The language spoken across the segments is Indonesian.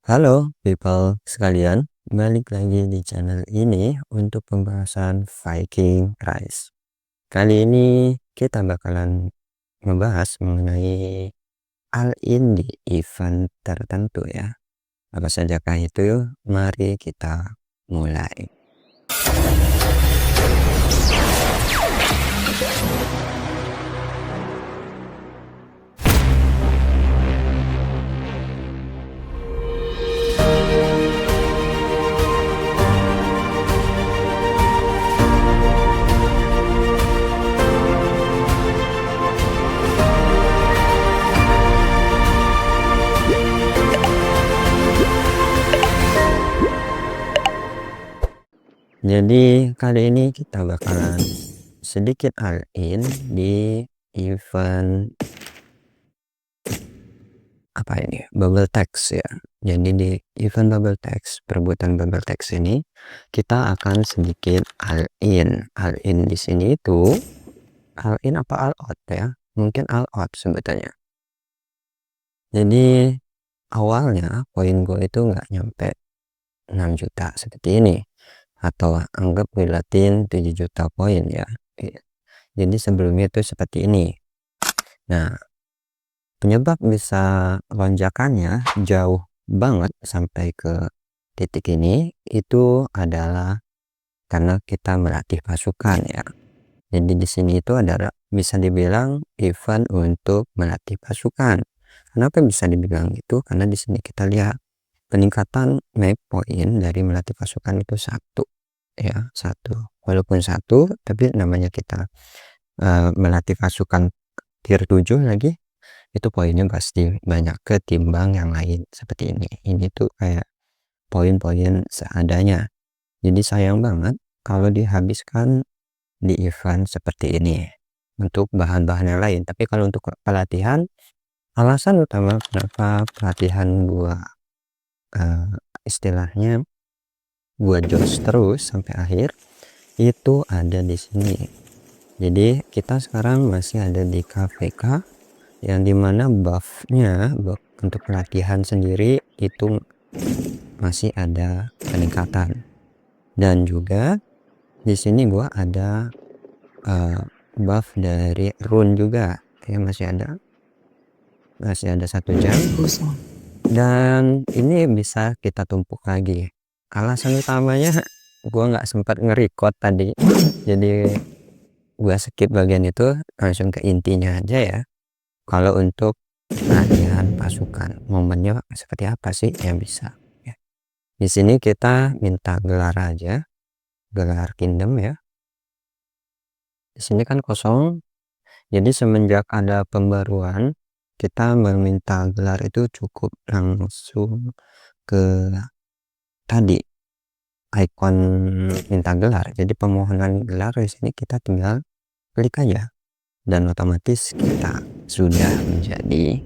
Halo people sekalian, balik lagi di channel ini untuk pembahasan Viking Rise. Kali ini kita bakalan membahas mengenai all-in di event tertentu ya. Apa sajakah itu? Mari kita mulai. Jadi kali ini kita bakalan sedikit all-in di event apa ini, bubble text ya. Jadi di event bubble text, perebutan bubble text ini kita akan sedikit all in di sini itu all in apa all out ya, mungkin all out sebetulnya. Jadi awalnya poin gue itu nggak nyampe 6 juta seperti ini, atau anggap buletin 7 juta poin ya. Jadi sebelumnya itu seperti ini. Nah, penyebab bisa lonjakannya jauh banget sampai ke titik ini itu adalah karena kita melatih pasukan ya. Jadi di sini itu ada bisa dibilang event untuk melatih pasukan. Kenapa bisa dibilang itu? Karena di sini kita lihat peningkatan map point dari melatih pasukan itu satu ya, satu. Walaupun satu, tapi namanya kita melatih pasukan tier 7 lagi, itu poinnya pasti banyak ketimbang yang lain seperti ini. Ini tuh kayak poin-poin seadanya. Jadi sayang banget kalau dihabiskan di event seperti ini untuk bahan-bahan yang lain. Tapi kalau untuk pelatihan, alasan utama kenapa pelatihan gua istilahnya gua jos terus sampai akhir itu ada di sini. Jadi kita sekarang masih ada di KVK yang dimana buffnya untuk pelatihan sendiri itu masih ada peningkatan, dan juga di sini gua ada buff dari rune juga ya, masih ada 1 jam, dan ini bisa kita tumpuk lagi. Alasan utamanya gua nggak sempat nge-record tadi, jadi gua skip bagian itu, langsung ke intinya aja ya. Kalau untuk latihan pasukan, momennya seperti apa sih yang bisa ya. Di sini kita minta gelar aja, gelar kingdom ya. Di sini kan kosong, jadi semenjak ada pembaruan kita meminta gelar itu cukup langsung ke tadi icon minta gelar. Jadi permohonan gelar di sini kita tinggal klik aja dan otomatis kita sudah menjadi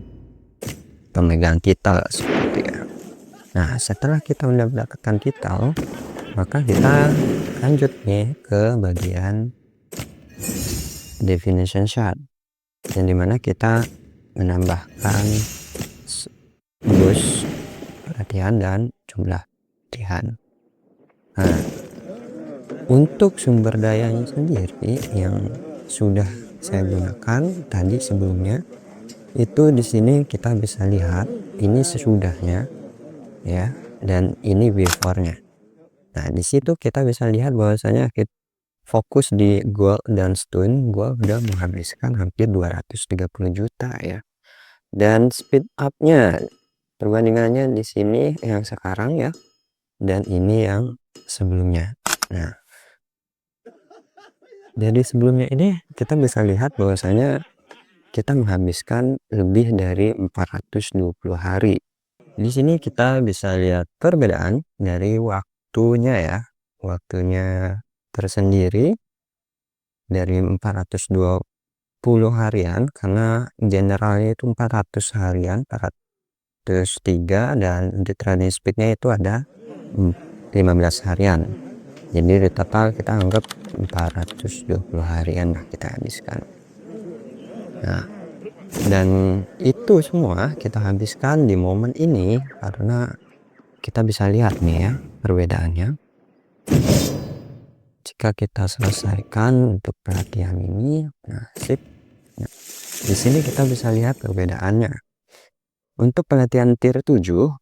pemegang titel seperti ya. Nah, setelah kita mendapatkan titel, maka kita lanjut nih ke bagian definition shot, yang dimana kita menambahkan boost latihan dan jumlah latihan. Nah, untuk sumber dayanya sendiri yang sudah saya gunakan tadi sebelumnya itu di sini kita bisa lihat ini sesudahnya ya, dan ini before-nya. Nah, di situ kita bisa lihat bahwasanya kita fokus di gold dan stone, gua udah menghabiskan hampir 230 juta ya. Dan speed up-nya perbandingannya di sini yang sekarang ya, dan ini yang sebelumnya. Nah, dari sebelumnya ini kita bisa lihat bahwasanya kita menghabiskan lebih dari 420 hari. Di sini kita bisa lihat perbedaan dari waktunya ya, waktunya tersendiri dari 420 harian, karena generalnya itu 400 harian, 403, dan untuk training speednya itu ada 15 harian. Jadi di total kita anggap 420 harian lah kita habiskan. Nah, dan itu semua kita habiskan di momen ini karena kita bisa lihat nih ya perbedaannya. Jika kita selesaikan untuk pelatihan ini, nah sip. Nah, di sini kita bisa lihat perbedaannya. Untuk pelatihan tier 7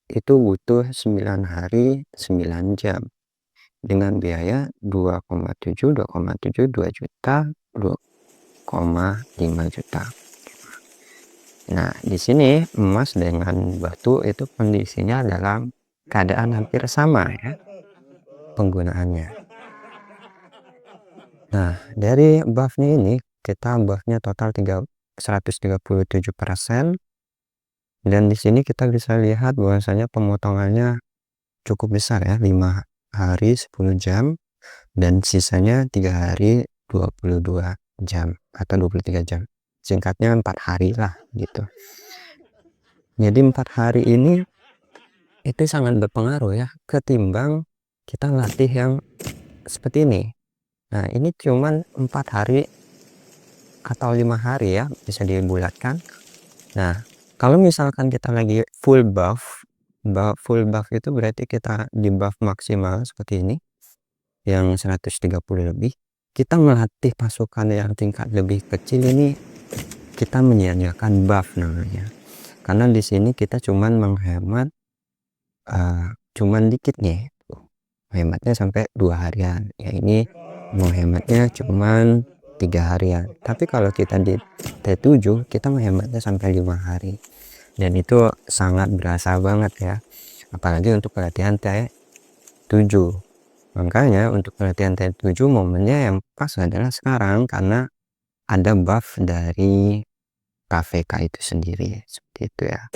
itu butuh 9 hari 9 jam dengan biaya 2,7 2 juta 2,5 juta. Nah, di sini emas dengan batu itu kondisinya dalam keadaan hampir sama ya penggunaannya. Nah, dari buffnya ini kita buffnya total 137%, dan di sini kita bisa lihat bahwasanya pemotongannya cukup besar ya, 5 hari 10 jam dan sisanya 3 hari 22 jam atau 23 jam. Singkatnya 4 hari lah gitu. Jadi 4 hari ini itu sangat berpengaruh ya ketimbang kita latih yang seperti ini. Nah, ini cuman 4 hari atau 5 hari ya, bisa dibulatkan. Nah, kalau misalkan kita lagi full buff itu berarti kita di buff maksimal seperti ini yang 130 lebih. Kita melatih pasukan yang tingkat lebih kecil ini, kita menyia-nyiakan buff namanya. Karena di sini kita cuman menghemat cuman dikit nih. Hematnya sampai 2 harian. Ya ini menghematnya cuman 3 harian. Tapi kalau kita di T7 kita menghematnya sampai 5 hari. Dan itu sangat berasa banget ya. Apalagi untuk pelatihan T7. Makanya untuk pelatihan T7 momennya yang pas adalah sekarang karena ada buff dari KVK itu sendiri. Seperti itu ya.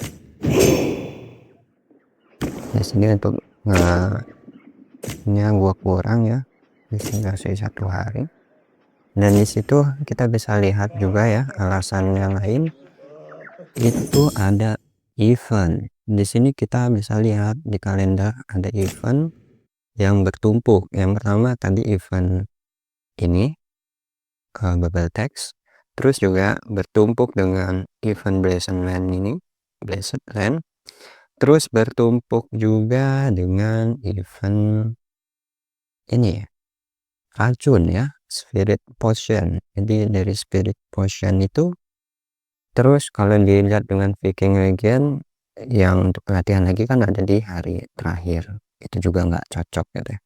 Di sini untuk ini gua kurang ya, di sini kasih 1 hari, dan di situ kita bisa lihat juga ya alasan yang lain itu ada event. Di sini kita bisa lihat di kalender ada event yang bertumpuk. Yang pertama tadi event ini bubble text, terus juga bertumpuk dengan event Blazed Land ini, Blazed Land, terus bertumpuk juga dengan event ini racun ya, Spirit Potion. Jadi dari Spirit Potion itu, terus kalau dilihat dengan Viking Legend yang untuk pelatihan lagi kan ada di hari terakhir, itu juga nggak cocok gitu ya.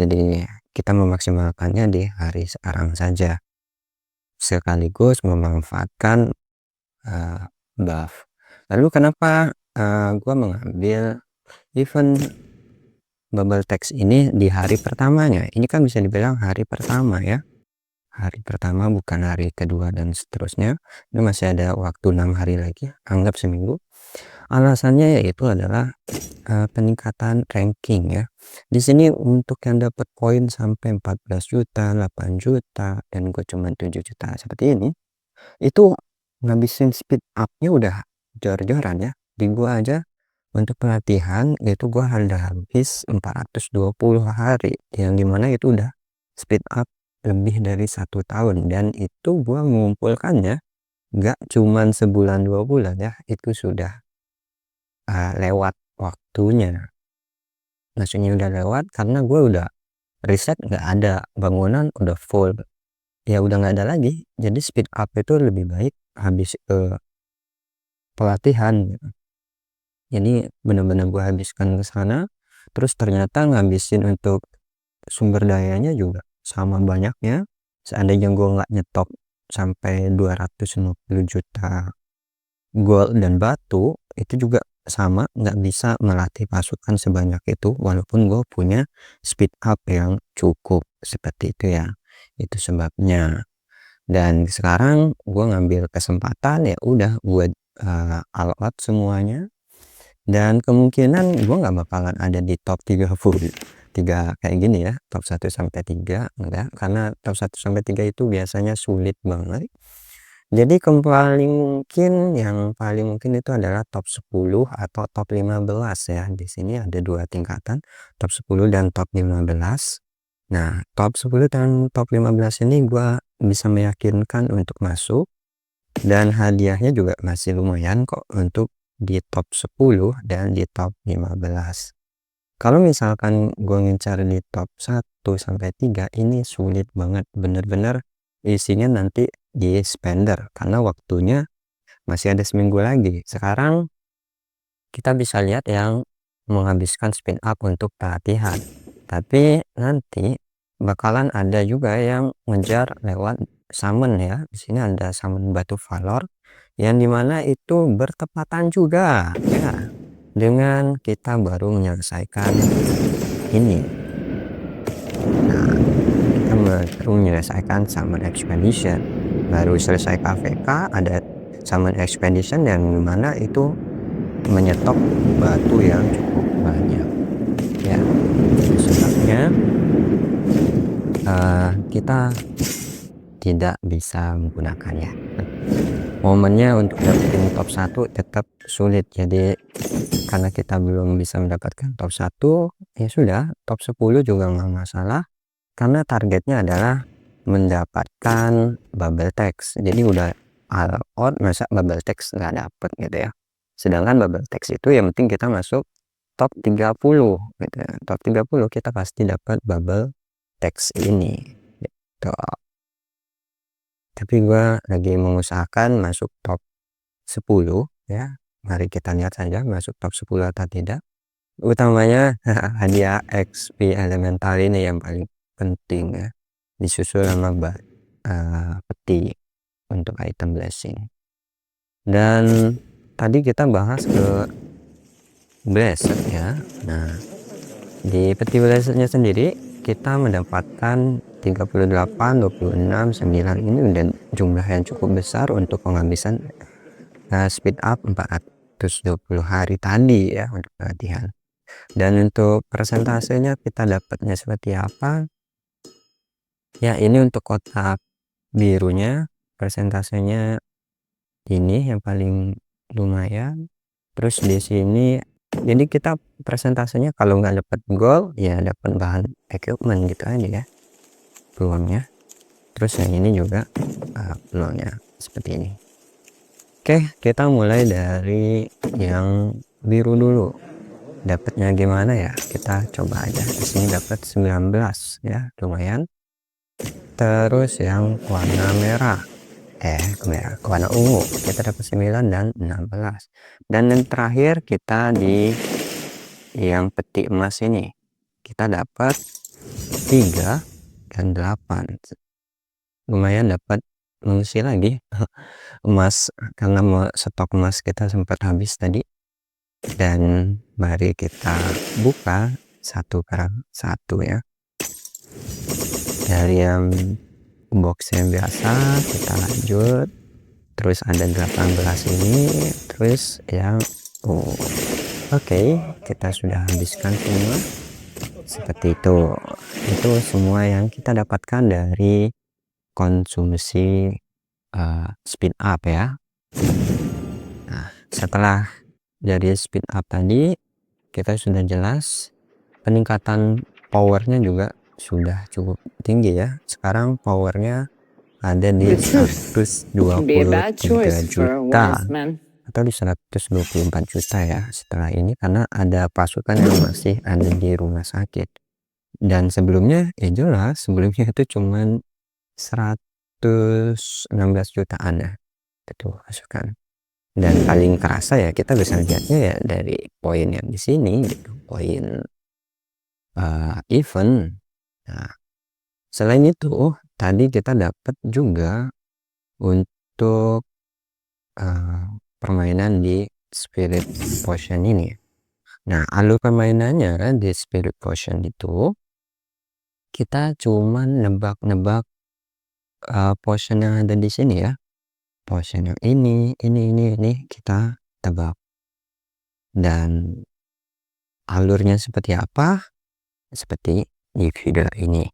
Jadi kita memaksimalkannya di hari sekarang saja sekaligus memanfaatkan buff. Lalu kenapa gua mengambil event bubble text ini di hari pertamanya? Ini kan bisa dibilang hari pertama ya, hari pertama bukan hari kedua dan seterusnya. Ini masih ada waktu 6 hari lagi, anggap seminggu. Alasannya yaitu adalah peningkatan ranking ya. Di sini untuk yang dapat poin sampai 14 juta 8 juta dan gue cuma 7 juta seperti ini, itu ngabisin speed up-nya udah jor-joran ya. Di gua aja untuk pelatihan itu gua ada habis 420 hari, yang dimana itu udah speed up lebih dari 1 tahun, dan itu gua mengumpulkannya nggak cuman sebulan 2 bulan ya, itu sudah lewat waktunya. Maksudnya udah lewat karena gua udah riset nggak ada bangunan, udah full ya, udah nggak ada lagi. Jadi speed up itu lebih baik habis pelatihan gitu. Jadi bener-bener gue habiskan ke sana, terus ternyata ngabisin untuk sumber dayanya juga sama banyaknya. Seandainya gue nggak nyetop sampai 250 juta gold dan batu, itu juga sama, nggak bisa melatih pasukan sebanyak itu walaupun gue punya speed up yang cukup seperti itu ya. Itu sebabnya. Dan sekarang gue ngambil kesempatan ya udah buat all out semuanya, dan kemungkinan gue nggak bakalan ada di top 3 kayak gini ya, top 1 sampai 3 enggak, karena top 1 sampai 3 itu biasanya sulit banget. Jadi yang paling mungkin itu adalah top 10 atau top 15 ya. Di sini ada 2 tingkatan, top 10 dan top 15. Nah, top 10 dan top 15 ini gua bisa meyakinkan untuk masuk, dan hadiahnya juga masih lumayan kok untuk di top 10 dan di top 15. Kalau misalkan gue ngincar di top 1 sampai 3 ini sulit banget, bener-bener isinya nanti di spender karena waktunya masih ada seminggu lagi. Sekarang kita bisa lihat yang menghabiskan spin up untuk pelatihan, tapi nanti bakalan ada juga yang ngejar lewat summon ya. Di sini ada summon batu valor yang dimana itu bertepatan juga ya dengan kita baru menyelesaikan ini. Nah, kita baru menyelesaikan summon expedition, baru selesai KVK, ada summon expedition yang dimana itu menyetop batu yang cukup banyak ya. Sebabnya kita tidak bisa menggunakannya. Momennya untuk dapetin top 1 tetap sulit, jadi karena kita belum bisa mendapatkan top 1 ya sudah, top 10 juga nggak masalah karena targetnya adalah mendapatkan bubble text. Jadi udah all out, masa bubble text nggak dapet gitu ya. Sedangkan bubble text itu yang penting kita masuk top 30 gitu ya. Top 30 kita pasti dapat bubble text ini gitu. Tapi gua lagi mengusahakan masuk top 10 ya. Mari kita lihat saja masuk top 10 atau tidak. Utamanya hadiah XP elemental ini yang paling penting ya, disusul sama peti untuk item blessing. Dan tadi kita bahas ke blessed ya. Nah, di peti blessednya sendiri kita mendapatkan 38, 26, 9 ini udah jumlah yang cukup besar untuk penghabisan speed up 420 hari tadi ya untuk pelatihan. Dan untuk persentasenya kita dapatnya seperti apa ya, ini untuk kotak birunya persentasenya ini yang paling lumayan. Terus di sini jadi kita persentasenya kalau nggak dapat gold ya dapat bahan equipment gitu aja ya peluangnya. Terus yang ini juga peluangnya seperti ini. Oke, kita mulai dari yang biru dulu. Dapatnya gimana ya, kita coba aja. Di sini dapat 19 ya, lumayan. Terus yang warna merah warna ungu kita dapat 9 dan 16. Dan yang terakhir kita di yang peti emas ini kita dapat 3 dan 8. Lumayan dapat mengisi lagi emas karena stok emas kita sempat habis tadi. Dan mari kita buka satu per satu ya. Dari yang box yang biasa kita lanjut, terus ada 18 ini, terus yang oke, kita sudah habiskan semua seperti itu semua yang kita dapatkan dari konsumsi speed up ya. Nah, setelah dari speed up tadi kita sudah jelas peningkatan powernya juga sudah cukup tinggi ya. Sekarang powernya ada di 123 juta atau di 124 juta ya setelah ini, karena ada pasukan yang masih ada di rumah sakit. Dan sebelumnya ya jelas sebelumnya itu cuman 116 jutaan ya itu pasukan. Dan paling kerasa ya kita bisa lihatnya ya dari poin yang di sini gitu, poin event. Nah, selain itu tadi kita dapat juga untuk permainan di Spirit Potion ini. Nah, alur permainannya di Spirit Potion itu kita cuman nebak-nebak potion yang ada di sini ya. Potion yang ini kita tebak. Dan alurnya seperti apa? Seperti di video ini.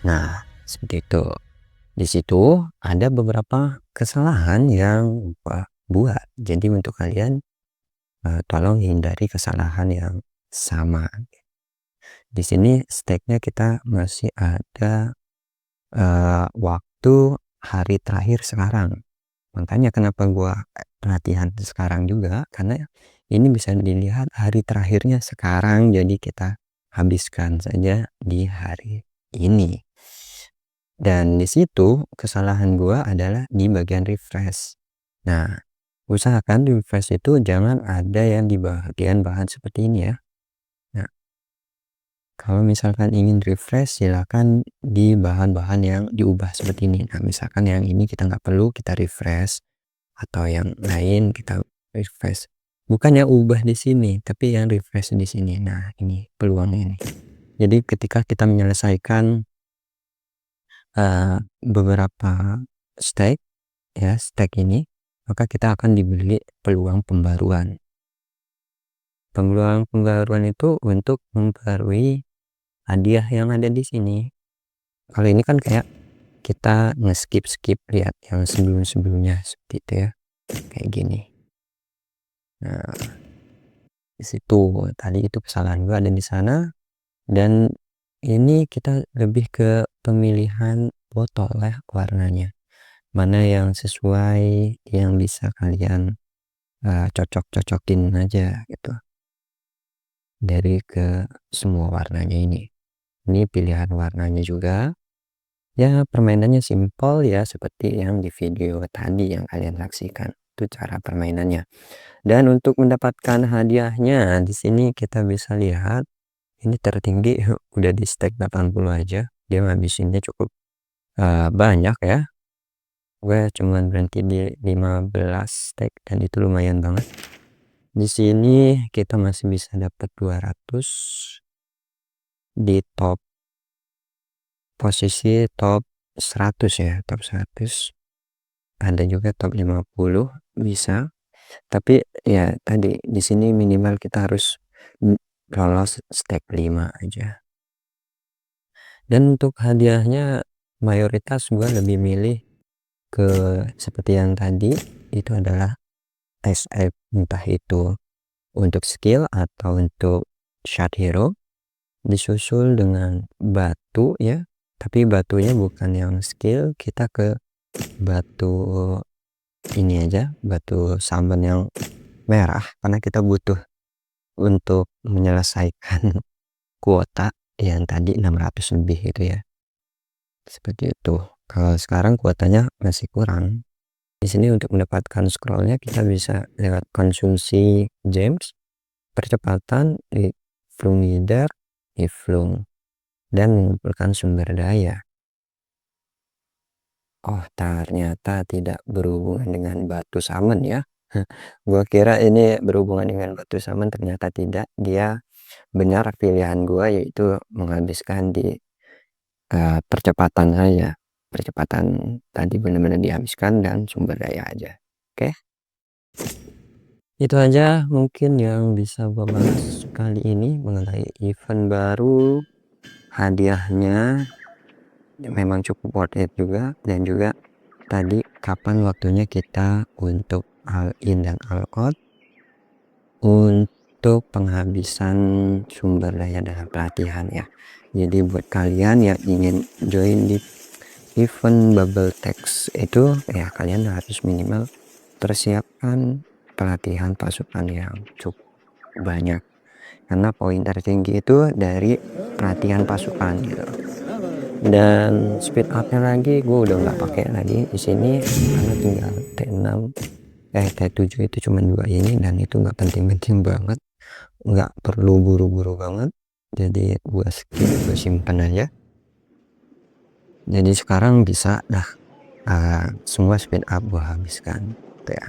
Nah, seperti itu. Di situ ada beberapa kesalahan yang gua buat. Jadi untuk kalian tolong hindari kesalahan yang sama. Di sini stake-nya kita masih ada waktu hari terakhir sekarang. Makanya kenapa gua latihan sekarang juga, karena ini bisa dilihat hari terakhirnya sekarang, jadi kita habiskan saja di hari ini. Dan di situ kesalahan gua adalah di bagian refresh. Nah, usahakan di refresh itu jangan ada yang di bagian bahan seperti ini ya. Nah, kalau misalkan ingin refresh, silakan di bahan-bahan yang diubah seperti ini. Nah, misalkan yang ini kita nggak perlu, kita refresh, atau yang lain kita refresh. Bukan yang ubah di sini, tapi yang refresh di sini. Nah, ini peluangnya ini. Jadi ketika kita menyelesaikan beberapa stake ya, stake ini, maka kita akan diberi peluang pembaruan. Peluang pembaruan itu untuk memperbarui hadiah yang ada di sini. Kalau ini kan kayak kita skip lihat yang sebelum-sebelumnya seperti itu ya, kayak gini. Nah, di situ tadi itu kesalahan gua ada di sana. Dan ini kita lebih ke pemilihan botol ya, warnanya mana yang sesuai, yang bisa kalian cocok-cocokin aja gitu dari ke semua warnanya. Ini pilihan warnanya juga ya, permainannya simpel ya, seperti yang di video tadi yang kalian saksikan. Itu cara permainannya. Dan untuk mendapatkan hadiahnya di sini kita bisa lihat ini tertinggi udah di stack 80 aja, dia ngabisinnya cukup banyak ya. Gue cuman berhenti di 15 stack dan itu lumayan banget. Di sini kita masih bisa dapat 200 di top posisi top 100 ya, top 100. Ada juga top 50 bisa. Tapi ya tadi di sini minimal kita harus lolos stack 5 aja. Dan untuk hadiahnya mayoritas gue lebih milih ke seperti yang tadi, itu adalah test app, entah itu untuk skill atau untuk shot hero, disusul dengan batu ya, tapi batunya bukan yang skill, kita ke batu ini aja, batu summon yang merah, karena kita butuh untuk menyelesaikan kuota yang tadi 600 lebih gitu ya, seperti itu. Kalau sekarang kuotanya masih kurang. Di sini untuk mendapatkan scrollnya kita bisa lewat konsumsi gems, percepatan di flung leader, di flung, dan mengumpulkan sumber daya. Oh, ternyata tidak berhubungan dengan batu summon ya. Gua kira ini berhubungan dengan batu summon, ternyata tidak. Dia benar pilihan gua, yaitu menghabiskan di percepatan saja. Percepatan tadi benar-benar dihabiskan dan sumber daya aja. Oke, itu aja mungkin yang bisa gua bahas kali ini mengenai event baru. Hadiahnya memang cukup worth it juga, dan juga tadi kapan waktunya kita untuk all in dan all out untuk penghabisan sumber daya dalam pelatihan ya. Jadi buat kalian yang ingin join di event bubble text itu ya, kalian harus minimal persiapkan pelatihan pasukan yang cukup banyak, karena poin tertinggi itu dari pelatihan pasukan gitu. Dan speed upnya lagi gue udah nggak pakai lagi di sini karena tinggal T6 T7 itu cuma 2 ini, dan itu nggak penting-penting banget, nggak perlu buru-buru banget, jadi gue skip, gue simpan aja. Jadi sekarang bisa dah semua speed up gue habiskan gitu ya.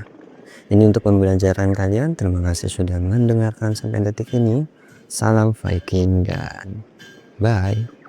Ini untuk pembelajaran kalian. Terima kasih sudah mendengarkan sampai detik ini. Salam Viking dan bye.